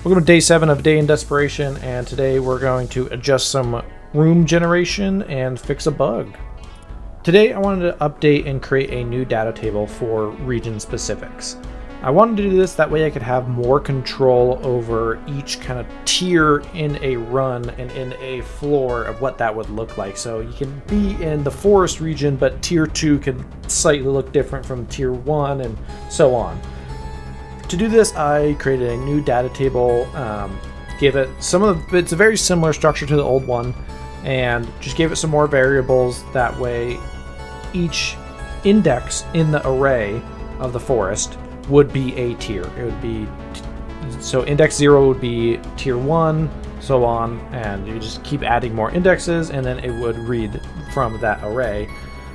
Welcome to day 7 of Day in Desperation, and today we're going to adjust some room generation and fix a bug. Today I wanted to update and create a new data table for region specifics. I wanted to do this that way I could have more control over each kind of tier in a run and in a floor of what that would look like. So you can be in the forest region, but tier 2 can slightly look different from tier 1 and so on. To do this, I created a new data table, gave it it's a very similar structure to the old one, and just gave it some more variables. That way, each index in the array of the forest would be a tier. It would be, so index 0 would be tier 1, so on, and you just keep adding more indexes, and then it would read from that array.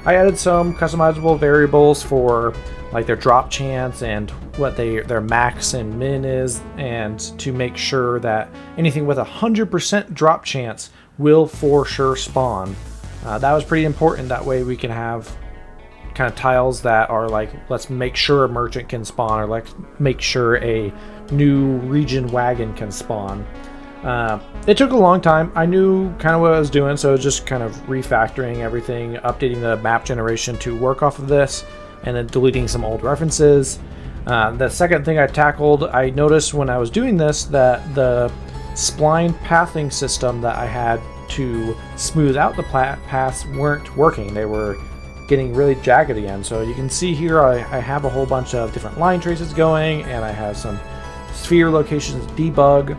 I added some customizable variables for like their drop chance and what their max and min is, and to make sure that anything with 100% drop chance will for sure spawn. That was pretty important. That way we can have kind of tiles that are like, let's make sure a merchant can spawn, or let's make sure a new region wagon can spawn. It took a long time. I knew kind of what I was doing, so I was just kind of refactoring everything, updating the map generation to work off of this, and then deleting some old references. The second thing I tackled, I noticed when I was doing this that the spline pathing system that I had to smooth out the paths weren't working. They were getting really jagged again. So you can see here I have a whole bunch of different line traces going, and I have some sphere locations debug.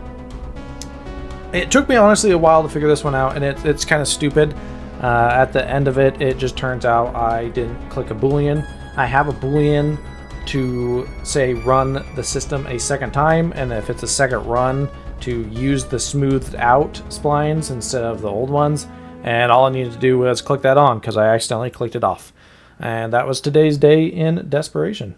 It took me honestly a while to figure this one out, and it's kind of stupid. At the end of it, it just turns out I didn't click a boolean. I have a boolean to say run the system a second time, and if it's a second run, to use the smoothed out splines instead of the old ones. And all I needed to do was click that on because I accidentally clicked it off. And that was today's Day in Desperation.